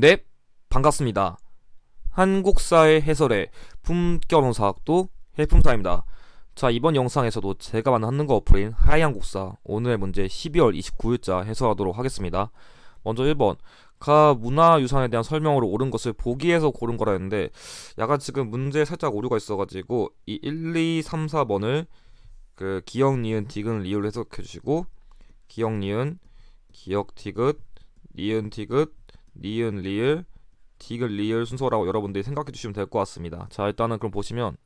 네, 반갑습니다. 한국사의 해설의 품격론사학도 해품사입니다. 자, 이번 영상에서도 제가 만든 한국어 어플인 하이한국사 오늘의 문제 12월 29일자 해설하도록 하겠습니다. 먼저 1번 가 문화유산에 대한 설명으로 옳은 것을 보기에서 고른 거라 했는데 약간 지금 문제에 살짝 오류가 있어가지고 이 1, 2, 3, 4번을 그 기역, 니은, 디귿, 리을 해석해 주시고 기역, 니은, 기역, 디귿, 니은, 디귿, 니은, 리을, 디귿, 리을 순서라고 여러분들이 생각해 주시면 될 것 같습니다. 자, 일단은 그럼 보시면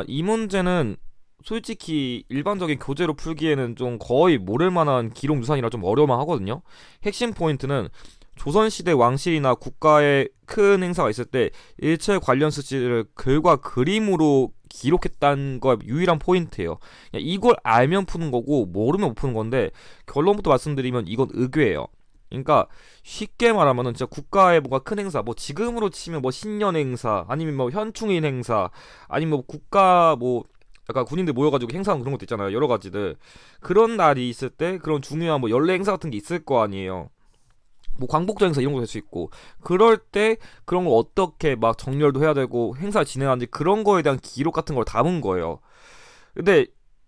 이 문제는 솔직히 일반적인 교재로 풀기에는 좀 거의 모를 만한 기록 유산이라 좀 어려워만 하거든요. 핵심 포인트는 조선시대 왕실이나 국가의 큰 행사가 있을 때 일체 관련 수치를 글과 그림으로 기록했다는 거 유일한 포인트예요. 이걸 알면 푸는 거고 모르면 못 푸는 건데 결론부터 말씀드리면 이건 의궤예요. 그러니까 쉽게 말하면은 진짜 국가의 뭔가 큰 행사, 뭐 지금으로 치면 뭐 신년 행사, 아니면 뭐 현충일 행사, 아니면 뭐 국가 뭐 약간 군인들 모여가지고 행사하는 그런 것도 있잖아요. 여러 가지들 그런 날이 있을 때 그런 중요한 뭐 연례 행사 같은 게 있을 거 아니에요. 뭐 광복절 행사 이런 거 될 수 있고 그럴 때 그런 걸 어떻게 막 정렬도 해야 되고 행사를 진행하는지 그런 거에 대한 기록 같은 걸 담은 거예요. 근데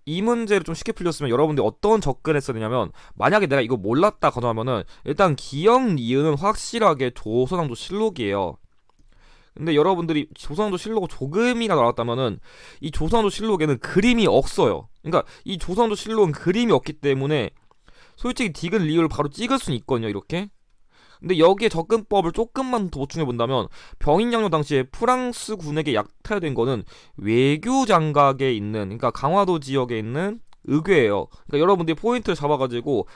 이 문제를 좀 쉽게 풀렸으면 여러분들이 어떤 접근을 했어야 되냐면 만약에 내가 이거 몰랐다 가정하면은 일단 기역 니은은 확실하게 조선왕조 실록이에요. 근데 여러분들이 조선왕조 실록을 조금이라도 알았다면은 이 조선왕조 실록에는 그림이 없어요. 그러니까 이 조선왕조 실록은 그림이 없기 때문에 솔직히 디귿 리을 바로 찍을 수는 있거든요, 이렇게. 근데 여기에 접근법을 조금만 더 보충해 본다면 병인양요 당시에 프랑스 군에게 약탈된 거는 외교 장각에 있는, 그러니까 강화도 지역에 있는 의궤예요. 그러니까 여러분들이 포인트를 잡아가지고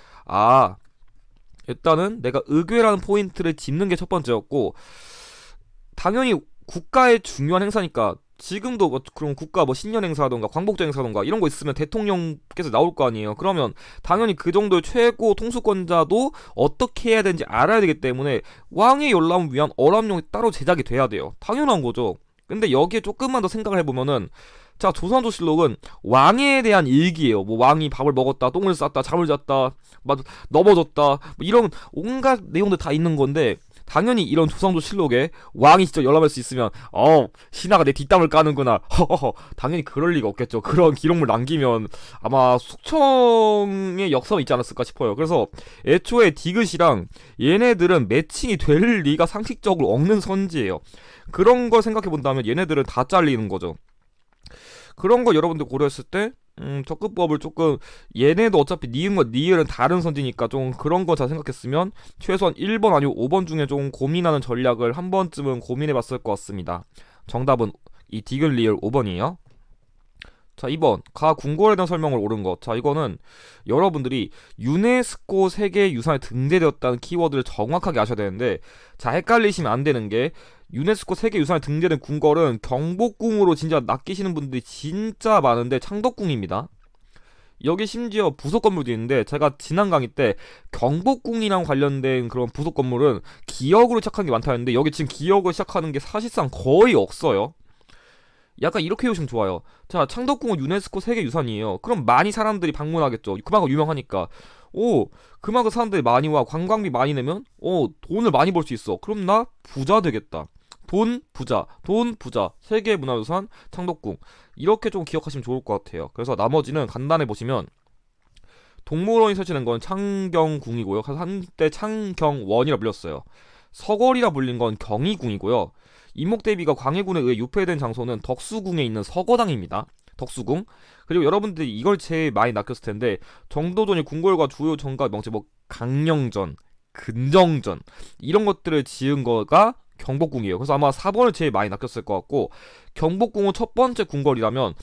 일단은 내가 의궤라는 포인트를 짚는 게 첫 번째였고, 당연히 국가의 중요한 행사니까 지금도 뭐 그런 국가 뭐 신년 행사던가 광복절 행사던가 이런 거 있으면 대통령께서 나올 거 아니에요. 그러면 당연히 그 정도의 최고 통수권자도 어떻게 해야 되는지 알아야 되기 때문에 왕의 열람을 위한 어람용이 따로 제작이 돼야 돼요. 당연한 거죠. 근데 여기에 조금만 더 생각을 해보면은, 자, 조선조실록은 왕에 대한 일기예요. 뭐 왕이 밥을 먹었다, 똥을 쌌다, 잠을 잤다, 막 넘어졌다, 뭐 이런 온갖 내용들 다 있는 건데, 당연히 이런 조선조실록에 왕이 직접 열람할 수 있으면 신하가 내 뒷담을 까는구나, 허허허, 당연히 그럴 리가 없겠죠. 그런 기록물 남기면 아마 숙청의 역사가 있지 않았을까 싶어요. 그래서 애초에 디귿이랑 얘네들은 매칭이 될 리가 상식적으로 없는 선지예요. 그런 걸 생각해 본다면 얘네들은 다 잘리는 거죠. 그런 거 여러분들 고려했을 때 접근법을 조금, 얘네도 어차피 니은과 니을은 다른 선지니까 좀 그런 거 잘 생각했으면 최소한 1번 아니면 5번 중에 좀 고민하는 전략을 한 번쯤은 고민해봤을 것 같습니다. 정답은 이 디귿 리을 5번이에요. 자, 2번 가 궁궐에 대한 설명을 옳은 것. 자, 이거는 여러분들이 유네스코 세계유산에 등재되었다는 키워드를 정확하게 아셔야 되는데, 자, 헷갈리시면 안 되는 게 유네스코 세계유산에 등재된 궁궐은 경복궁으로 진짜 낚이시는 분들이 진짜 많은데 창덕궁입니다. 여기 심지어 부속 건물도 있는데, 제가 지난 강의 때 경복궁이랑 관련된 그런 부속 건물은 기역으로 시작하는 게 많다 했는데 여기 지금 기역을 시작하는 게 사실상 거의 없어요. 약간 이렇게 해오시면 좋아요. 자, 창덕궁은 유네스코 세계유산이에요. 그럼 많이 사람들이 방문하겠죠. 그만큼 유명하니까. 그만큼 사람들이 많이 와. 관광비 많이 내면 돈을 많이 벌 수 있어. 그럼 나 부자 되겠다. 돈 부자, 돈 부자, 세계문화유산 창덕궁, 이렇게 좀 기억하시면 좋을 것 같아요. 그래서 나머지는 간단해 보시면 동물원이 설치된 건 창경궁이고요. 그래서 한때 창경원이라 불렸어요. 서궐이라 불린 건 경희궁이고요. 이목대비가 광해군에 의해 유폐된 장소는 덕수궁에 있는 서거당입니다. 덕수궁. 그리고 여러분들이 이걸 제일 많이 낚였을 텐데, 정도전이 궁궐과 주요 정가 명체 뭐 강령전, 근정전 이런 것들을 지은 거가 경복궁이에요. 그래서 아마 4번을 제일 많이 낚였을 것 같고, 경복궁은 첫 번째 궁궐이라면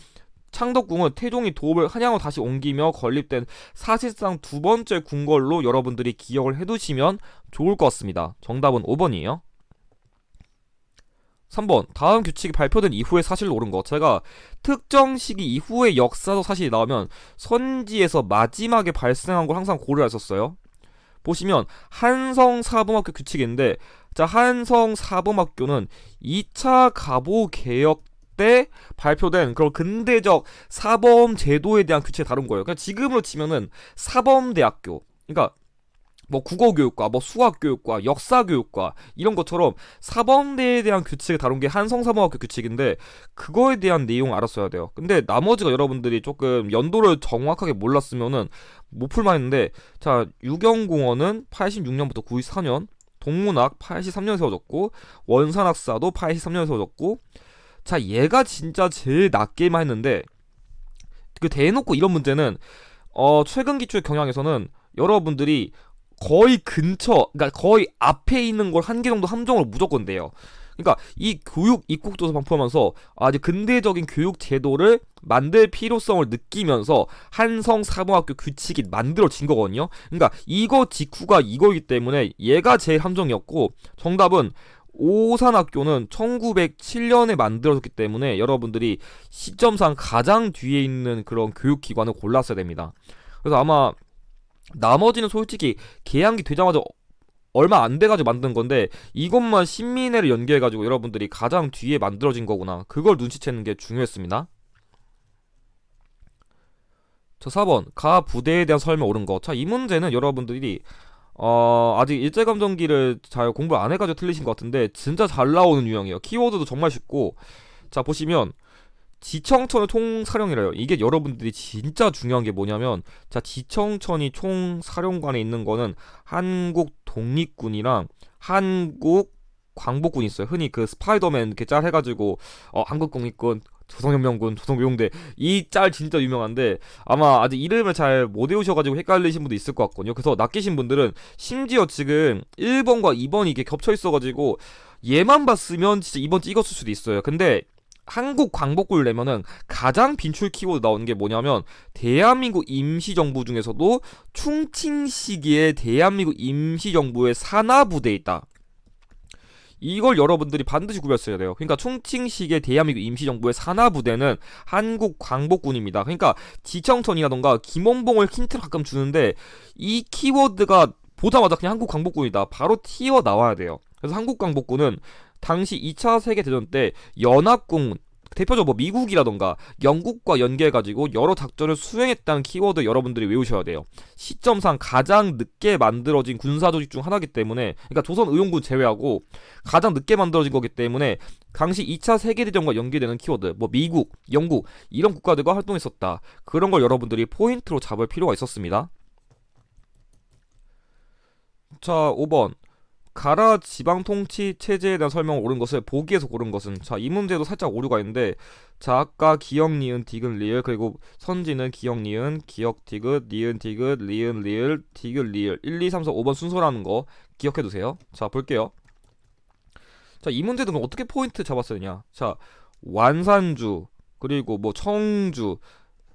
창덕궁은 태종이 도읍을 한양으로 다시 옮기며 건립된 사실상 두 번째 궁궐로 여러분들이 기억을 해두시면 좋을 것 같습니다. 정답은 5번이에요. 3번 다음 규칙이 발표된 이후에 사실로 옳은 것. 제가 특정 시기 이후의 역사적 사실이 나오면 선지에서 마지막에 발생한 걸 항상 고려를 했었어요. 보시면 한성사범학교 규칙인데, 자, 한성사범학교는 2차 갑오개혁 때 발표된 그런 근대적 사범 제도에 대한 규칙을 다룬 거예요. 그냥 지금으로 치면은 사범대학교, 그러니까 뭐 국어교육과, 뭐 수학교육과, 역사교육과 이런 것처럼 사범대에 대한 규칙을 다룬 게 한성사범학교 규칙인데 그거에 대한 내용 알았어야 돼요. 근데 나머지가 여러분들이 조금 연도를 정확하게 몰랐으면은 못 풀만했는데, 자, 유경공원은 86년부터 94년, 동문학 83년에 세워졌고, 원산학사도 83년에 세워졌고, 자, 얘가 진짜 제일 낮게만 했는데 그 대놓고 이런 문제는 최근 기출 경향에서는 여러분들이 거의 근처, 그러니까 거의 앞에 있는 걸 한 개 정도 함정으로 무조건 돼요. 그러니까 이 교육 입국조사 방포하면서 아주 근대적인 교육 제도를 만들 필요성을 느끼면서 한성사범학교 규칙이 만들어진 거거든요. 그러니까 이거 직후가 이거이기 때문에 얘가 제일 함정이었고, 정답은 오산학교는 1907년에 만들어졌기 때문에 여러분들이 시점상 가장 뒤에 있는 그런 교육기관을 골랐어야 됩니다. 그래서 아마 나머지는 솔직히 개항기 되자마자 얼마 안 돼가지고 만든 건데 이것만 신민회를 연계해가지고 여러분들이 가장 뒤에 만들어진 거구나, 그걸 눈치채는 게 중요했습니다. 자, 4번 가 부대에 대한 설명 옳은 거. 자, 이 문제는 여러분들이 아직 일제감정기를 잘 공부 안 해가지고 틀리신 것 같은데 진짜 잘 나오는 유형이에요. 키워드도 정말 쉽고, 자, 보시면 지청천의 총사령이래요. 이게 여러분들이 진짜 중요한 게 뭐냐면, 자, 지청천이 총사령관에 있는 거는 한국 독립군이랑 한국 광복군이 있어요. 흔히 그 스파이더맨 이렇게 짤 해가지고 한국 독립군, 조선혁명군, 조선묘용대, 이 짤 진짜 유명한데 아마 아직 이름을 잘 못 외우셔가지고 헷갈리신 분도 있을 것 같거든요. 그래서 낚이신 분들은 심지어 지금 1번과 2번이 이게 겹쳐 있어가지고 얘만 봤으면 진짜 2번 찍었을 수도 있어요. 근데 한국 광복군을 내면은 가장 빈출 키워드 나오는 게 뭐냐면, 대한민국 임시정부 중에서도 충칭 시기에 대한민국 임시정부의 산하부대에 있다. 이걸 여러분들이 반드시 구별했어야 돼요. 그러니까 충칭 시기의 대한민국 임시정부의 산하부대는 한국 광복군입니다. 그러니까 지청천이라던가 김원봉을 힌트를 가끔 주는데 이 키워드가 보자마자 그냥 한국 광복군이다 바로 튀어나와야 돼요. 그래서 한국 광복군은 당시 2차 세계대전 때 연합군, 대표적으로 뭐 미국이라던가 영국과 연계해가지고 여러 작전을 수행했다는 키워드 여러분들이 외우셔야 돼요. 시점상 가장 늦게 만들어진 군사조직 중 하나이기 때문에, 그러니까 조선의용군 제외하고 가장 늦게 만들어진 거기 때문에 당시 2차 세계대전과 연계되는 키워드, 뭐 미국, 영국 이런 국가들과 활동했었다, 그런 걸 여러분들이 포인트로 잡을 필요가 있었습니다. 자, 5번 가라 지방통치 체제에 대한 설명을 옳은 것을 보기에서 고른 것은. 자, 이 문제도 살짝 오류가 있는데, 자, 아까 기역 니은 디귿 리을, 그리고 선지는 기역 니은 기역 디귿 니은 디귿 리은 리을 디귿 리을 1, 2, 3, 4, 5번 순서라는 거 기억해두세요. 자, 볼게요. 자, 이 문제는 그럼 어떻게 포인트 잡았어야 되냐. 자, 완산주 그리고 뭐 청주,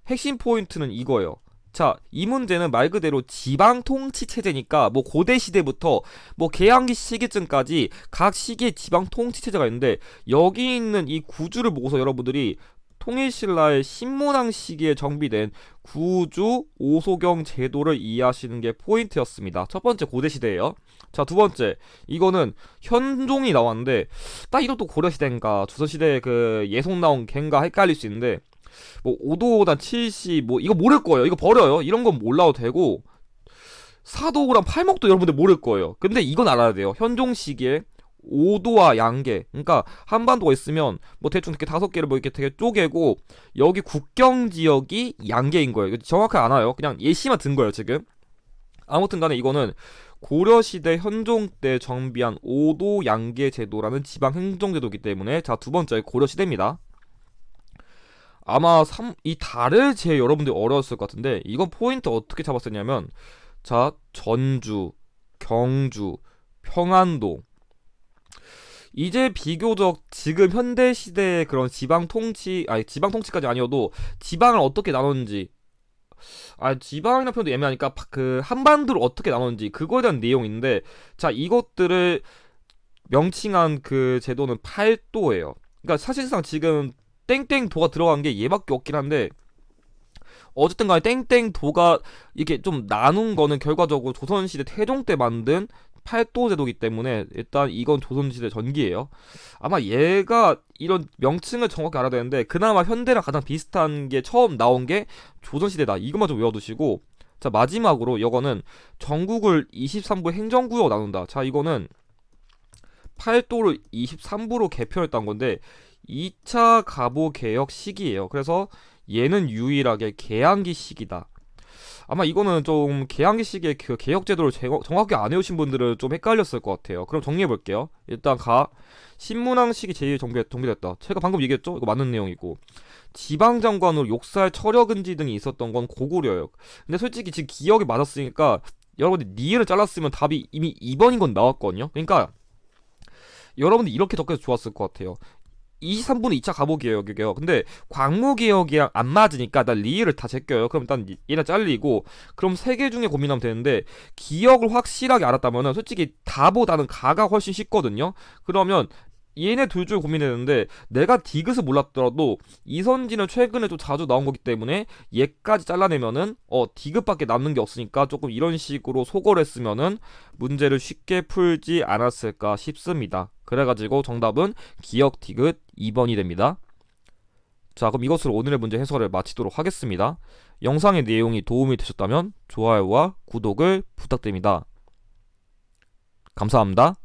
핵심 포인트는 이거예요. 자, 이 문제는 말 그대로 지방 통치 체제니까 뭐 고대 시대부터 뭐 개항기 시기쯤까지 각 시기에 지방 통치 체제가 있는데, 여기 있는 이 구주를 보고서 여러분들이 통일신라의 신문왕 시기에 정비된 구주 오소경 제도를 이해하시는 게 포인트였습니다. 첫 번째 고대 시대예요. 자, 두 번째 이거는 현종이 나왔는데 딱 이것도 고려 시대인가 조선 시대에 그 예송 나온 갠가 헷갈릴 수 있는데, 뭐 5도단 70 뭐 이거 모를 거예요. 이거 버려요. 이런 건 몰라도 되고, 사도랑 팔목도 여러분들 모를 거예요. 근데 이건 알아야 돼요. 현종 시기에 5도와 양계, 그러니까 한반도가 있으면 뭐 대충 이렇게 5개를 뭐 이렇게 되게 쪼개고 여기 국경 지역이 양계인 거예요. 정확하게 안 와요. 그냥 예시만 든 거예요 지금. 아무튼 간에 이거는 고려시대 현종 때 정비한 5도 양계 제도라는 지방 행정제도이기 때문에, 자, 두 번째 고려시대입니다. 아마 이 달을 제일 여러분들이 어려웠을 것 같은데, 이건 포인트 어떻게 잡았었냐면, 자, 전주, 경주, 평안도, 이제 비교적 지금 현대 시대의 그런 지방 통치, 아니 지방 통치까지 아니어도 지방을 어떻게 나눴는지, 지방이라는 표현도 애매하니까 그 한반도를 어떻게 나눴는지 그거에 대한 내용인데, 자, 이것들을 명칭한 그 제도는 팔도예요. 그러니까 사실상 지금 땡땡도가 들어간 게 얘밖에 없긴 한데, 어쨌든 간에 땡땡도가 이렇게 좀 나눈 거는 결과적으로 조선시대 태종 때 만든 팔도 제도기 때문에 일단 이건 조선시대 전기예요. 아마 얘가 이런 명칭을 정확히 알아야 되는데, 그나마 현대랑 가장 비슷한 게 처음 나온 게 조선시대다, 이것만 좀 외워두시고, 자, 마지막으로 이거는 전국을 23부 행정구역 나눈다. 자, 이거는 8도를 23부로 개편했던 건데 2차 가보 개혁 시기예요. 그래서 얘는 유일하게 개항기 시기다. 아마 이거는 좀 개항기 시기에 그 개혁 제도를 정확히 안 외우신 분들은 좀 헷갈렸을 것 같아요. 그럼 정리해 볼게요. 일단 신문항 시기 정비됐다. 제가 방금 얘기했죠? 이거 맞는 내용이고, 지방장관으로 욕살, 철역은지 등이 있었던 건 고구려예요. 근데 솔직히 지금 기억이 맞았으니까 여러분들 니은을 잘랐으면 답이 이미 2번인 건 나왔거든요. 그러니까 여러분들 이렇게 적혀서 좋았을 것 같아요. 23분은 2차 가보개혁이에요. 근데 광무개혁이랑 안 맞으니까 난 리을을 다 제껴요. 그럼 일단 얘네 잘리고, 그럼 세 개 중에 고민하면 되는데, 기억을 확실하게 알았다면은 솔직히 다보다는 가가 훨씬 쉽거든요. 그러면 얘네 둘 중 고민했는데, 내가 디귿을 몰랐더라도 이선진은 최근에 좀 자주 나온 거기 때문에 얘까지 잘라내면은 디귿밖에 남는 게 없으니까 조금 이런 식으로 소거를 했으면은 문제를 쉽게 풀지 않았을까 싶습니다. 그래가지고 정답은 기억 디귿 2번이 됩니다. 자, 그럼 이것으로 오늘의 문제 해설을 마치도록 하겠습니다. 영상의 내용이 도움이 되셨다면 좋아요와 구독을 부탁드립니다. 감사합니다.